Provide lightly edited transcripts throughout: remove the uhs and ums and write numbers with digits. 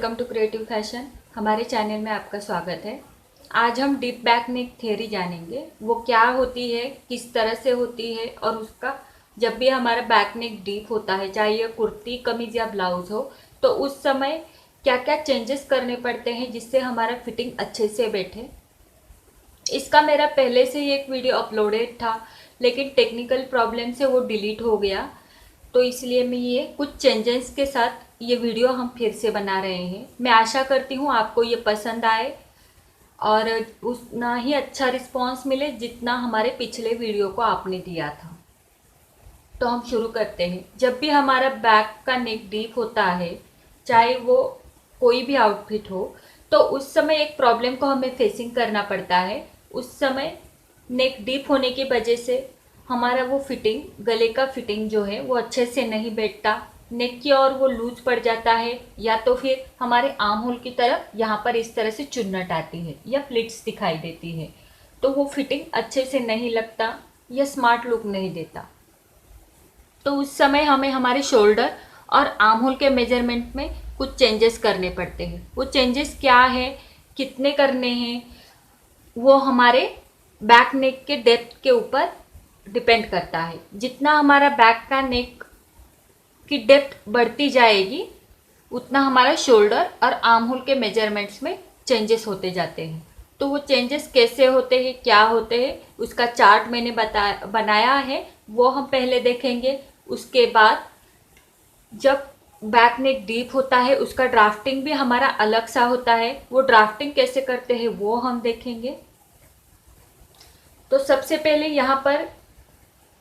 Welcome to creative fashion. हमारे channel में आपका स्वागत है। आज हम डीप बैक नेक थ्योरी जानेंगे। वो क्या होती है, किस तरह से होती है और उसका जब भी हमारा बैक नेक डीप होता है, चाहे ये कुर्ती, कमीज या ब्लाउज हो, तो उस समय क्या क्या चेंजेस करने पड़ते हैं जिससे हमारा फिटिंग अच्छे से बैठे। इसका मेरा पहले से ही एक वीडियो अपलोडेड था, लेकिन टेक्निकल प्रॉब्लम से वो डिलीट हो गया, तो इसलिए मैं ये कुछ चेंजेस के साथ ये वीडियो हम फिर से बना रहे हैं। मैं आशा करती हूँ आपको ये पसंद आए और उतना ही अच्छा रिस्पांस मिले जितना हमारे पिछले वीडियो को आपने दिया था। तो हम शुरू करते हैं। जब भी हमारा बैक का नेक डीप होता है, चाहे वो कोई भी आउटफिट हो, तो उस समय एक प्रॉब्लम को हमें फेसिंग करना पड़ता है। उस समय नेक डीप होने की वजह से हमारा वो फिटिंग, गले का फिटिंग जो है वो अच्छे से नहीं बैठता, नेक की ओर वो लूज पड़ जाता है, या तो फिर हमारे आर्म होल की तरफ यहाँ पर इस तरह से चुन्नट आती है या प्लिट्स दिखाई देती है, तो वो फिटिंग अच्छे से नहीं लगता या स्मार्ट लुक नहीं देता। तो उस समय हमें हमारे शोल्डर और आर्म होल के मेजरमेंट में कुछ चेंजेस करने पड़ते हैं। वो चेंजेस क्या है, कितने करने हैं, वो हमारे बैक नेक के डेप्थ के ऊपर डिपेंड करता है। जितना हमारा बैक का नेक की डेप्थ बढ़ती जाएगी, उतना हमारा शोल्डर और आर्म होल के मेजरमेंट्स में चेंजेस होते जाते हैं। तो वो चेंजेस कैसे होते हैं, क्या होते हैं, उसका चार्ट मैंने बनाया है, वो हम पहले देखेंगे। उसके बाद जब बैक नेक डीप होता है, उसका ड्राफ्टिंग भी हमारा अलग सा होता है। वो ड्राफ्टिंग कैसे करते हैं वो हम देखेंगे। तो सबसे पहले यहाँ पर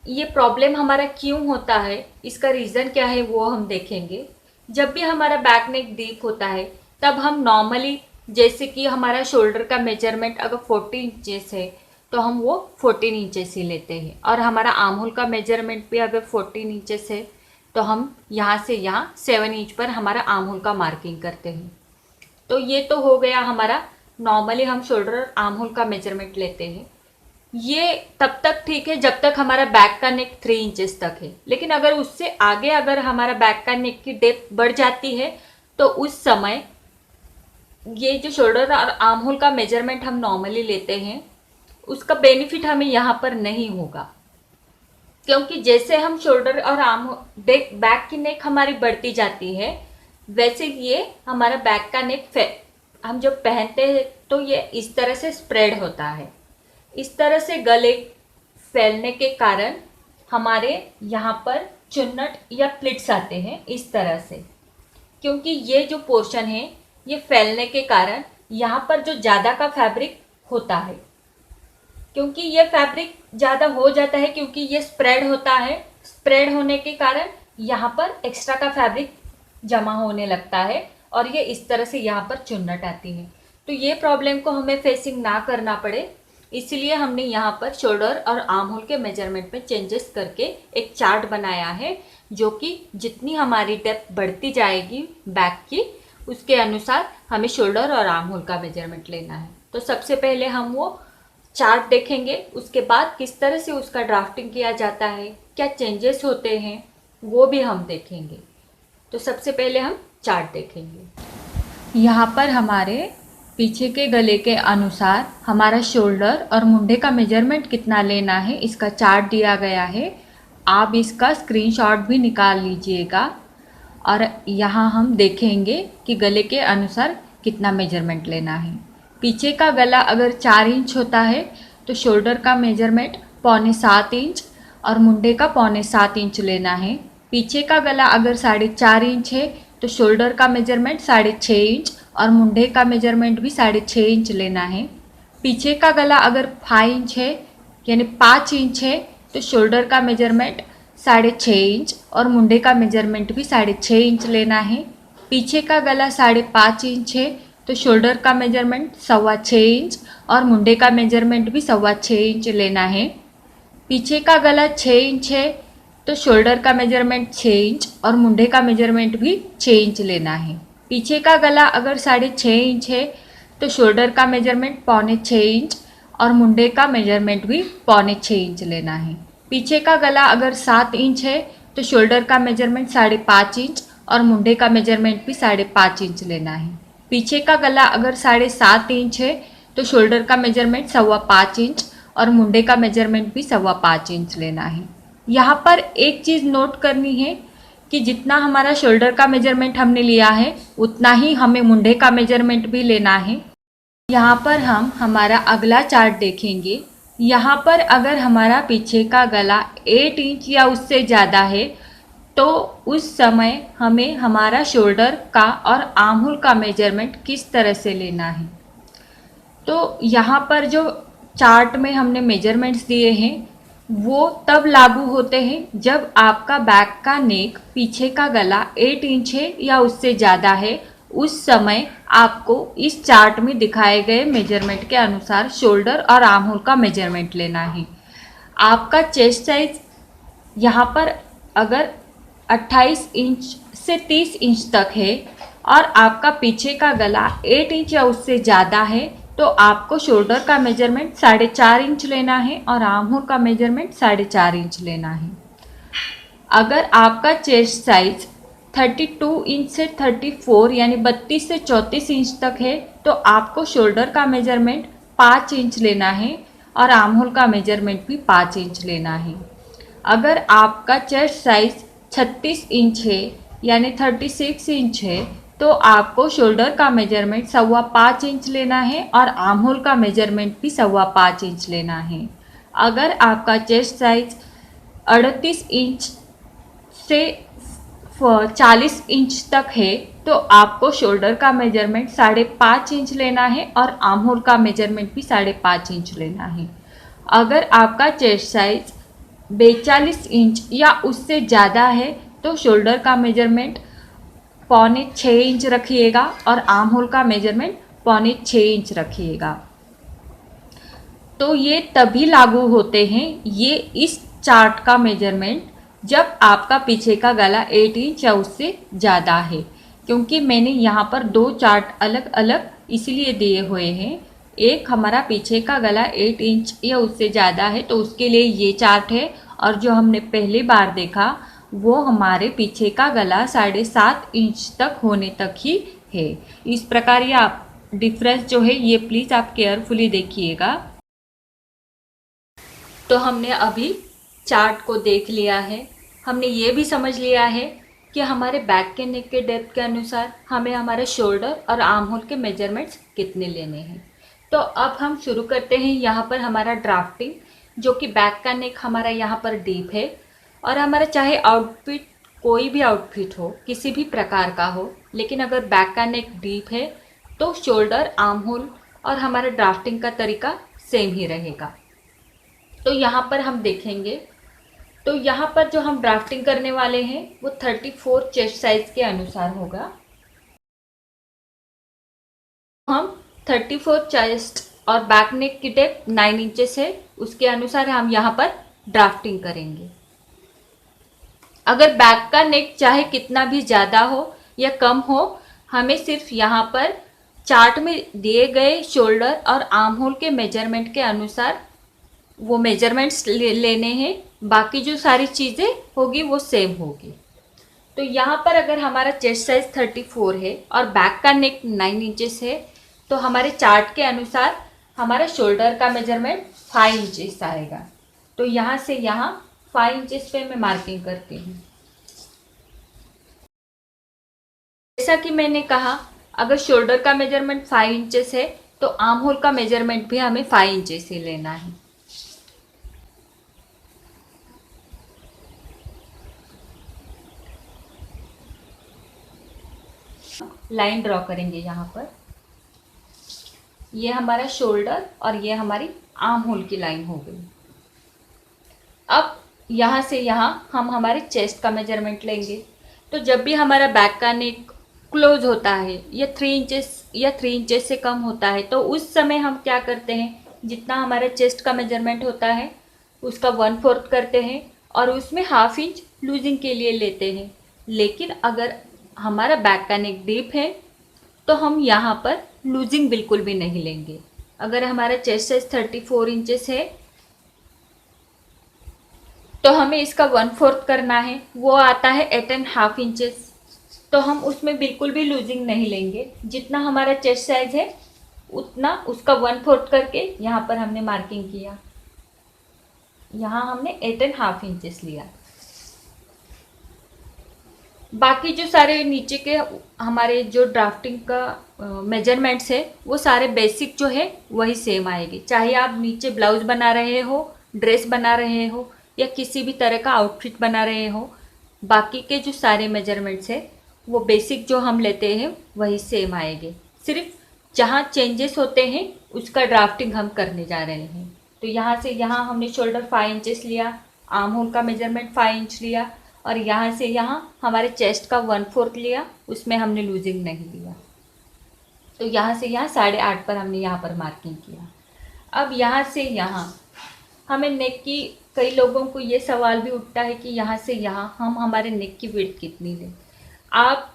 ये प्रॉब्लम हमारा क्यों होता है, इसका रीज़न क्या है, वो हम देखेंगे। जब भी हमारा बैक नेक डीप होता है, तब हम नॉर्मली, जैसे कि हमारा शोल्डर का मेजरमेंट अगर 40 इंचेस है तो हम वो 14 इंचेस ही लेते हैं, और हमारा आर्म होल का मेजरमेंट भी अगर 14 इंचेस है तो हम यहाँ से यहाँ 7 इंच पर हमारा आर्म होल का मार्किंग करते हैं। तो ये तो हो गया हमारा, नॉर्मली हम शोल्डर और आर्म होल का मेजरमेंट लेते हैं। ये तब तक ठीक है जब तक हमारा बैक का नेक 3 इंचेस तक है, लेकिन अगर उससे आगे अगर हमारा बैक का नेक की डेप्थ बढ़ जाती है, तो उस समय ये जो शोल्डर और आर्म होल का मेजरमेंट हम नॉर्मली लेते हैं, उसका बेनिफिट हमें यहाँ पर नहीं होगा। क्योंकि जैसे हम शोल्डर और आर्म बैक की नेक हमारी बढ़ती जाती है, वैसे ये हमारा बैक का नेक हम जब पहनते हैं तो ये इस तरह से स्प्रेड होता है। इस तरह से गले फैलने के कारण हमारे यहाँ पर चुन्नट या प्लिट्स आते हैं इस तरह से, क्योंकि ये जो पोर्शन है ये फैलने के कारण यहाँ पर जो ज़्यादा का फैब्रिक होता है, क्योंकि ये फैब्रिक ज़्यादा हो जाता है, क्योंकि ये स्प्रेड होता है। स्प्रेड होने के कारण यहाँ पर एक्स्ट्रा का फैब्रिक जमा होने लगता है और ये इस तरह से यहाँ पर चुन्नट आती है। तो ये प्रॉब्लम को हमें फेसिंग ना करना पड़े, इसलिए हमने यहाँ पर शोल्डर और आर्म होल के मेजरमेंट में चेंजेस करके एक चार्ट बनाया है, जो कि जितनी हमारी डेप्थ बढ़ती जाएगी बैक की, उसके अनुसार हमें शोल्डर और आर्म होल का मेजरमेंट लेना है। तो सबसे पहले हम वो चार्ट देखेंगे, उसके बाद किस तरह से उसका ड्राफ्टिंग किया जाता है, क्या चेंजेस होते हैं, वो भी हम देखेंगे। तो सबसे पहले हम चार्ट देखेंगे। यहाँ पर हमारे पीछे के गले के अनुसार हमारा शोल्डर और मुंडे का मेजरमेंट कितना लेना है, इसका चार्ट दिया गया है। आप इसका स्क्रीनशॉट भी निकाल लीजिएगा और यहाँ हम देखेंगे कि गले के अनुसार कितना मेजरमेंट लेना है। पीछे का गला अगर 4 इंच होता है तो शोल्डर का मेजरमेंट 6.25 इंच और मुंडे का 6.25 इंच लेना है। पीछे का गला अगर 4.5 इंच है तो शोल्डर का मेजरमेंट 6.5 इंच और मुंडे का मेजरमेंट भी 6.5 इंच लेना है। पीछे का गला अगर 5 इंच है यानी 5 इंच है तो शोल्डर का मेजरमेंट 6.5 इंच और मुंडे का मेजरमेंट भी 6.5 इंच लेना है। पीछे का गला 5.5 इंच है तो शोल्डर का मेजरमेंट 6.25 इंच और मुंडे का मेजरमेंट भी 6.25 इंच लेना है। पीछे का गला 6 इंच है तो शोल्डर का मेजरमेंट 6 इंच और मुंडे का मेजरमेंट भी 6 इंच लेना है। पीछे का गला अगर 6.5 इंच है तो शोल्डर का मेजरमेंट 6.25 इंच और मुंडे का मेजरमेंट भी 6.25 इंच लेना है। पीछे का गला अगर 7 इंच है तो शोल्डर का मेजरमेंट 5.5 इंच और मुंडे का मेजरमेंट भी 5.5 इंच लेना है। पीछे का गला अगर 7.5 इंच है तो शोल्डर का मेजरमेंट 5.25 इंच और मुंडे का मेजरमेंट भी 5.25 इंच लेना है। यहाँ पर एक चीज़ नोट करनी है कि जितना हमारा शोल्डर का मेजरमेंट हमने लिया है उतना ही हमें मुंडे का मेजरमेंट भी लेना है। यहाँ पर हम हमारा अगला चार्ट देखेंगे। यहाँ पर अगर हमारा पीछे का गला 8 इंच या उससे ज़्यादा है तो उस समय हमें हमारा शोल्डर का और आर्म होल का मेजरमेंट किस तरह से लेना है। तो यहाँ पर जो चार्ट में हमने मेजरमेंट्स दिए हैं वो तब लागू होते हैं जब आपका बैक का नेक, पीछे का गला 8 इंच है या उससे ज़्यादा है। उस समय आपको इस चार्ट में दिखाए गए मेजरमेंट के अनुसार शोल्डर और आर्म होल का मेजरमेंट लेना है। आपका चेस्ट साइज यहाँ पर अगर 28 इंच से 30 इंच तक है और आपका पीछे का गला 8 इंच या उससे ज़्यादा है तो आपको शोल्डर का मेजरमेंट 4.5 इंच लेना है और आर्म होल का मेजरमेंट 4.5 इंच लेना है। अगर आपका चेस्ट साइज 32 इंच से 34 यानी 32 से 34 इंच तक है तो आपको शोल्डर का मेजरमेंट 5 इंच लेना है और आर्म होल का मेजरमेंट भी 5 इंच लेना है। अगर आपका चेस्ट साइज 36 इंच है यानी 36 इंच है तो आपको शोल्डर का मेजरमेंट 5.25 इंच लेना है और आर्म होल का मेजरमेंट भी 5.25 इंच लेना है। अगर आपका चेस्ट साइज 38 इंच से 40 इंच तक है तो आपको शोल्डर का मेजरमेंट 5.5 इंच लेना है और आर्म होल का मेजरमेंट भी 5.5 इंच लेना है। अगर आपका चेस्ट साइज 42 इंच या उससे ज़्यादा है तो शोल्डर का मेजरमेंट 5.25 इंच रखिएगा और आर्म होल का मेजरमेंट 5.25 इंच रखिएगा। तो ये तभी लागू होते हैं ये इस चार्ट का मेजरमेंट जब आपका पीछे का गला 8 इंच या उससे ज़्यादा है, क्योंकि मैंने यहाँ पर 2 चार्ट अलग अलग इसलिए दिए हुए हैं। एक हमारा पीछे का गला 8 इंच या उससे ज़्यादा है तो उसके लिए ये चार्ट है, और जो हमने पहली बार देखा वो हमारे पीछे का गला 7.5 इंच तक होने तक ही है। इस प्रकार ये आप डिफरेंस जो है ये प्लीज़ आप केयरफुली देखिएगा। तो हमने अभी चार्ट को देख लिया है, हमने ये भी समझ लिया है कि हमारे बैक के नेक के डेप्थ के अनुसार हमें हमारे शोल्डर और आर्म होल के मेजरमेंट्स कितने लेने हैं। तो अब हम शुरू करते हैं। यहाँ पर हमारा ड्राफ्टिंग, जो कि बैक का नेक हमारा यहाँ पर डीप है और हमारा चाहे आउटफिट कोई भी आउटफिट हो, किसी भी प्रकार का हो, लेकिन अगर बैक का नेक डीप है तो शोल्डर, आर्म होल और हमारा ड्राफ्टिंग का तरीका सेम ही रहेगा। तो यहाँ पर हम देखेंगे, तो यहाँ पर जो हम ड्राफ्टिंग करने वाले हैं वो 34 चेस्ट साइज के अनुसार होगा। हम 34 चेस्ट और बैक नेक की डेप्थ 9 इंचेस है, उसके अनुसार हम यहाँ पर ड्राफ्टिंग करेंगे। अगर बैक का नेक चाहे कितना भी ज़्यादा हो या कम हो, हमें सिर्फ यहाँ पर चार्ट में दिए गए शोल्डर और आर्म होल के मेजरमेंट के अनुसार वो मेजरमेंट्स लेने हैं। बाकी जो सारी चीज़ें होगी वो सेम होगी। तो यहाँ पर अगर हमारा चेस्ट साइज 34 है और बैक का नेक 9 इंचेस है तो हमारे चार्ट के अनुसार हमारा शोल्डर का मेजरमेंट 5 इंचेस आएगा। तो यहाँ से यहाँ 5 इंचेस पे मैं मार्किंग करती हूँ। जैसा कि मैंने कहा, अगर शोल्डर का मेजरमेंट 5 इंचेस है तो आर्म होल का मेजरमेंट भी हमें 5 इंचेस ही लेना है। लाइन ड्रॉ करेंगे यहाँ पर। ये हमारा शोल्डर और ये हमारी आर्म होल की लाइन हो गई। अब यहाँ से यहाँ हम हमारे चेस्ट का मेजरमेंट लेंगे। तो जब भी हमारा बैक का नेक क्लोज होता है या 3 इंचेस से कम होता है तो उस समय हम क्या करते हैं, जितना हमारा चेस्ट का मेजरमेंट होता है उसका 1/4 करते हैं और उसमें 1/2 इंच लूजिंग के लिए लेते हैं। लेकिन अगर हमारा बैक का नेक डीप है तो हम यहाँ पर लूजिंग बिल्कुल भी नहीं लेंगे। अगर हमारा चेस्ट साइज 34 इंचेस है तो हमें इसका 1/4 करना है, वो आता है 8.5 इंचेस। तो हम उसमें बिल्कुल भी लूजिंग नहीं लेंगे। जितना हमारा चेस्ट साइज है उतना उसका 1/4 करके यहाँ पर हमने मार्किंग किया। यहाँ हमने 8.5 इंचेस लिया। बाकी जो सारे नीचे के हमारे जो ड्राफ्टिंग का मेजरमेंट्स है वो सारे बेसिक जो है वही सेम आएगी, चाहे आप नीचे ब्लाउज बना रहे हो, ड्रेस बना रहे हो या किसी भी तरह का आउटफिट बना रहे हो। बाकी के जो सारे मेजरमेंट्स है वो बेसिक जो हम लेते हैं वही सेम आएंगे। सिर्फ जहाँ चेंजेस होते हैं उसका ड्राफ्टिंग हम करने जा रहे हैं। तो यहाँ से यहाँ हमने शोल्डर 5 इंचेस लिया, आर्म होल का मेजरमेंट 5 इंच लिया और यहाँ से यहाँ हमारे चेस्ट का 1/4 लिया, उसमें हमने लूजिंग नहीं लिया। तो यहाँ से यहाँ 8.5 पर हमने यहाँ पर मार्किंग किया। अब यहाँ से यहाँ हमें नेक की, कई लोगों को ये सवाल भी उठता है कि यहाँ से यहाँ हम हमारे नेक की विड्थ कितनी लें। आप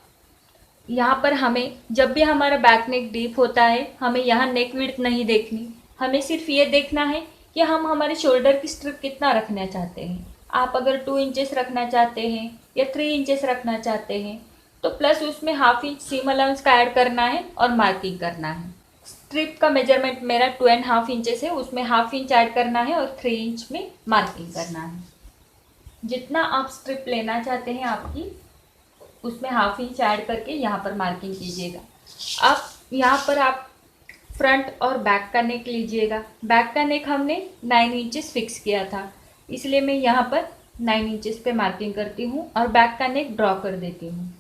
यहाँ पर हमें जब भी हमारा बैक नेक डीप होता है हमें यहाँ नेक विड्थ नहीं देखनी, हमें सिर्फ ये देखना है कि हम हमारे शोल्डर की स्ट्रिप कितना रखना चाहते हैं। आप अगर 2 इंचेस रखना चाहते हैं या 3 इंचेस रखना चाहते हैं तो प्लस उसमें 1/2 इंच सीम अलाउंस का ऐड करना है और मार्किंग करना है। स्ट्रिप का मेजरमेंट मेरा 2.5 इंचेस है, उसमें 1/2 इंच ऐड करना है और 3 इंच में मार्किंग करना है। जितना आप स्ट्रिप लेना चाहते हैं आपकी उसमें 1/2 इंच ऐड करके यहाँ पर मार्किंग कीजिएगा। अब यहाँ पर आप फ्रंट और बैक का नेक लीजिएगा। बैक का नेक हमने 9 इंचेस फिक्स किया था, इसलिए मैं यहाँ पर 9 इंचेस पे मार्किंग करती हूँ और बैक का नेक ड्रॉ कर देती हूँ।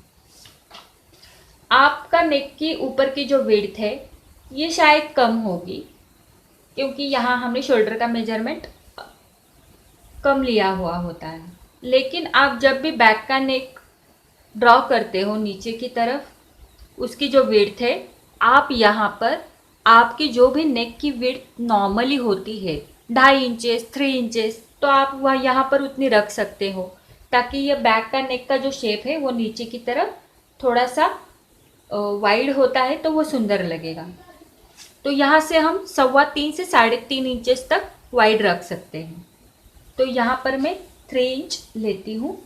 आपका नेक की ऊपर की जो विड्थ है ये शायद कम होगी क्योंकि यहाँ हमने शोल्डर का मेजरमेंट कम लिया हुआ होता है, लेकिन आप जब भी बैक का नेक ड्रॉ करते हो नीचे की तरफ उसकी जो विड्थ है, आप यहाँ पर आपकी जो भी नेक की विड्थ नॉर्मली होती है 2.5 इंचेस 3 इंचेस, तो आप वह यहाँ पर उतनी रख सकते हो ताकि ये बैक का नेक का जो शेप है वो नीचे की तरफ थोड़ा सा वाइड होता है तो वो सुंदर लगेगा। तो यहाँ से हम 3.25 से 3.5 इंचेस तक वाइड रख सकते हैं। तो यहाँ पर मैं 3 इंच लेती हूँ।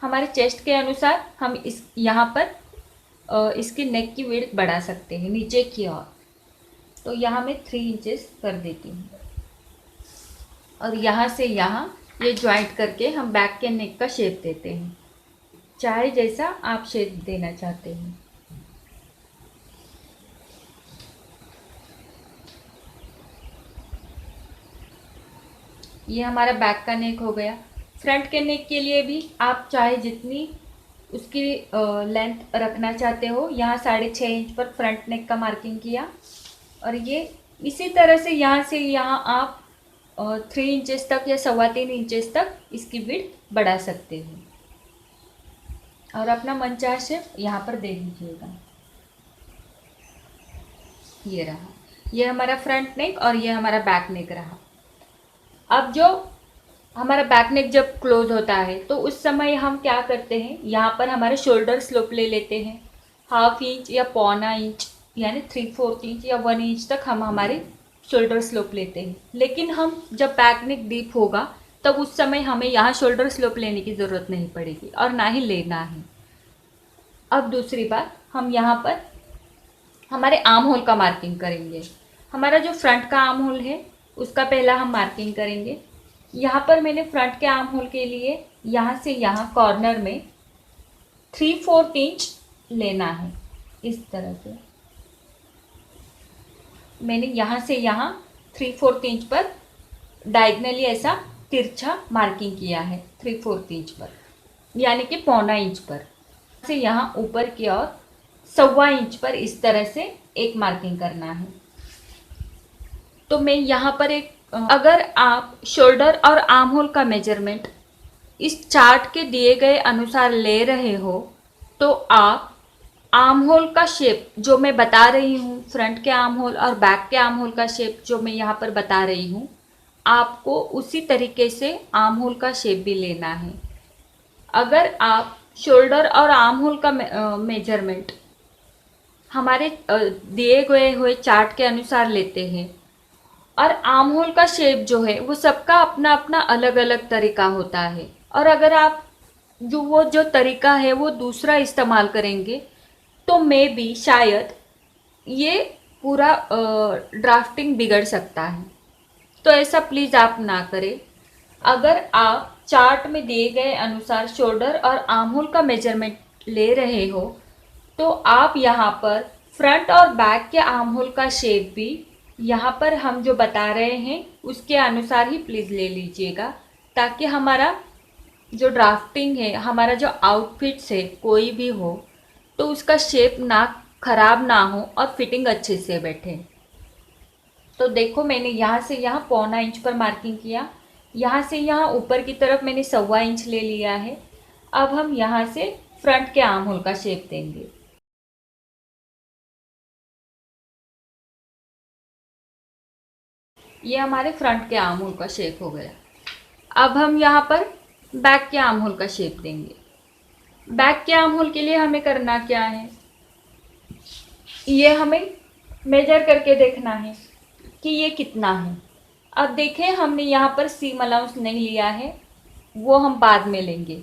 हमारे चेस्ट के अनुसार हम इस यहाँ पर इसकी नेक की विड्थ बढ़ा सकते हैं नीचे की ओर। तो यहाँ मैं 3 इंचेस कर देती हूँ और यहाँ से यहाँ ये ज्वाइंट करके हम बैक के नेक का शेप देते हैं, चाहे जैसा आप शेप देना चाहते हैं। ये हमारा बैक का नेक हो गया। फ्रंट के नेक के लिए भी आप चाहे जितनी उसकी लेंथ रखना चाहते हो, यहाँ 6.5 इंच पर फ्रंट नेक का मार्किंग किया और ये इसी तरह से यहाँ आप 3 इंचेस तक या 3.25 इंचेस तक इसकी विड्थ बढ़ा सकते हो और अपना मनचाहा शेप यहाँ पर दे दीजिएगा। ये रहा, ये हमारा फ्रंट नेक और ये हमारा बैक नेक रहा। अब जो हमारा बैक नेक जब क्लोज होता है तो उस समय हम क्या करते हैं, यहाँ पर हमारे शोल्डर स्लोप ले लेते हैं 1/2 इंच या 1.25 इंच यानी 3/4 इंच या 1 इंच तक हम हमारे शोल्डर स्लोप लेते हैं। लेकिन हम जब बैक नेक डीप होगा तब उस समय हमें यहाँ शोल्डर स्लोप लेने की ज़रूरत नहीं पड़ेगी और ना ही लेना है। अब दूसरी बात, हम यहाँ पर हमारे आर्म होल का मार्किंग करेंगे। हमारा जो फ्रंट का आर्म होल है उसका पहला हम मार्किंग करेंगे। यहाँ पर मैंने फ्रंट के आर्म होल के लिए यहाँ से यहाँ कॉर्नर में 3/4 इंच लेना है। इस तरह से मैंने यहाँ से यहाँ 3/4 इंच पर डायगनली ऐसा तिरछा मार्किंग किया है 3/4 इंच पर, यानी कि 1.25 इंच पर से यहाँ ऊपर की ओर 1.25 इंच पर इस तरह से एक मार्किंग करना है। तो मैं यहाँ पर अगर आप शोल्डर और आर्म होल का मेजरमेंट इस चार्ट के दिए गए अनुसार ले रहे हो तो आप आर्म होल का शेप जो मैं बता रही हूँ, फ्रंट के आर्म होल और बैक के आर्म होल का शेप जो मैं यहाँ पर बता रही हूँ, आपको उसी तरीके से आर्म होल का शेप भी लेना है। अगर आप शोल्डर और आर्म होल का मेजरमेंट हमारे दिए गए हुए चार्ट के अनुसार लेते हैं और आर्म होल का शेप जो है वो सबका अपना अपना अलग अलग तरीका होता है, और अगर आप जो तरीका है वो दूसरा इस्तेमाल करेंगे तो मे बी शायद ये पूरा ड्राफ्टिंग बिगड़ सकता है। तो ऐसा प्लीज़ आप ना करें। अगर आप चार्ट में दिए गए अनुसार शोल्डर और आर्म होल का मेजरमेंट ले रहे हो तो आप यहाँ पर फ्रंट और बैक के आर्म होल का शेप भी यहाँ पर हम जो बता रहे हैं उसके अनुसार ही प्लीज़ ले लीजिएगा, ताकि हमारा जो ड्राफ्टिंग है, हमारा जो आउटफिट्स है कोई भी हो तो उसका शेप ना खराब ना हो और फिटिंग अच्छे से बैठे। तो देखो मैंने यहाँ से यहाँ 1.25 इंच पर मार्किंग किया, यहाँ से यहाँ ऊपर की तरफ मैंने 1.25 इंच ले लिया है। अब हम यहाँ से फ्रंट के आर्म होल का शेप देंगे। ये हमारे फ्रंट के आर्म होल का शेप हो गया। अब हम यहाँ पर बैक के आर्म होल का शेप देंगे। बैक के आर्म होल के लिए हमें करना क्या है, ये हमें मेजर करके देखना है कि ये कितना है। अब देखें हमने यहाँ पर सीम अलाउंस नहीं लिया है, वो हम बाद में लेंगे।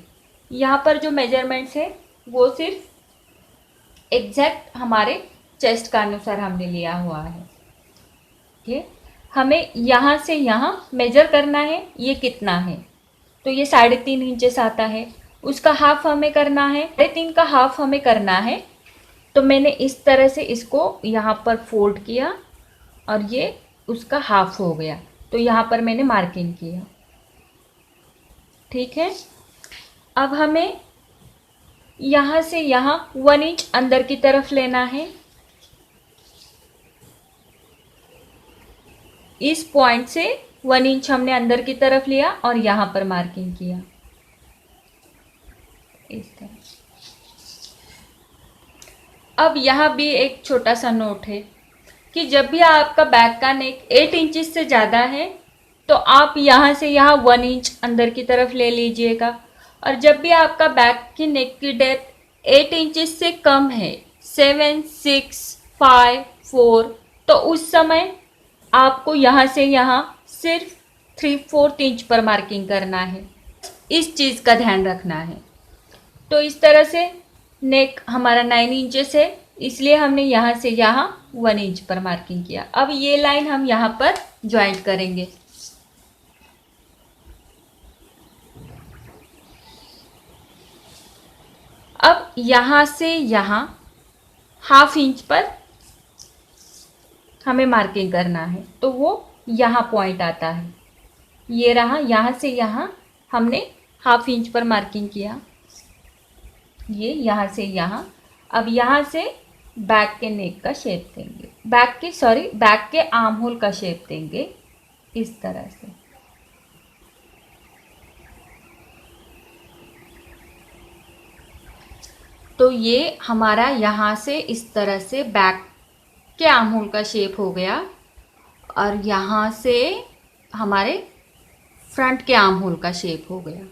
यहाँ पर जो मेजरमेंट्स है वो सिर्फ एग्जैक्ट हमारे चेस्ट का अनुसार हमने लिया हुआ है। ठीक, हमें यहाँ से यहाँ मेजर करना है ये कितना है। तो ये 3.5 इंचेस आता है, उसका हाफ हमें करना है, 3.5 का हाफ हमें करना है। तो मैंने इस तरह से इसको यहाँ पर फोल्ड किया और ये उसका हाफ हो गया, तो यहाँ पर मैंने मार्किंग किया। ठीक है, अब हमें यहाँ से यहाँ 1 इंच अंदर की तरफ लेना है। इस पॉइंट से 1 इंच हमने अंदर की तरफ लिया और यहाँ पर मार्किंग किया इस तरह। अब यहाँ भी एक छोटा सा नोट है कि जब भी आपका बैक का नेक 8 इंचेस से ज़्यादा है तो आप यहाँ से यहाँ 1 इंच अंदर की तरफ ले लीजिएगा, और जब भी आपका बैक की नेक की डेप्थ 8 इंचेस से कम है, 7, 6, 5, 4, तो उस समय आपको यहाँ से यहाँ सिर्फ 3/4 इंच पर मार्किंग करना है। इस चीज़ का ध्यान रखना है। तो इस तरह से नेक हमारा 9 इंचेस है, इसलिए हमने यहाँ से यहाँ 1 इंच पर मार्किंग किया। अब ये लाइन हम यहाँ पर ज्वाइंट करेंगे। अब यहाँ से यहाँ 1/2 इंच पर हमें मार्किंग करना है, तो वो यहाँ पॉइंट आता है। ये रहा, यहाँ से यहाँ हमने 1/2 इंच पर मार्किंग किया, ये यहाँ से यहाँ। अब यहाँ से बैक के नेक का शेप देंगे, बैक के आर्म होल का शेप देंगे इस तरह से। तो ये हमारा यहाँ से इस तरह से बैक के आर्म होल का शेप हो गया, और यहाँ से हमारे फ्रंट के आर्म होल का शेप हो गया।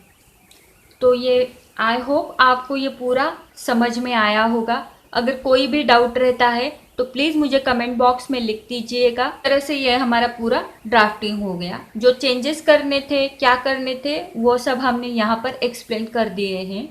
तो ये आई होप आपको ये पूरा समझ में आया होगा। अगर कोई भी डाउट रहता है तो प्लीज़ मुझे कमेंट बॉक्स में लिख दीजिएगा। इस तरह से ये हमारा पूरा ड्राफ्टिंग हो गया। जो चेंजेस करने थे, क्या करने थे, वो सब हमने यहाँ पर एक्सप्लेन कर दिए हैं।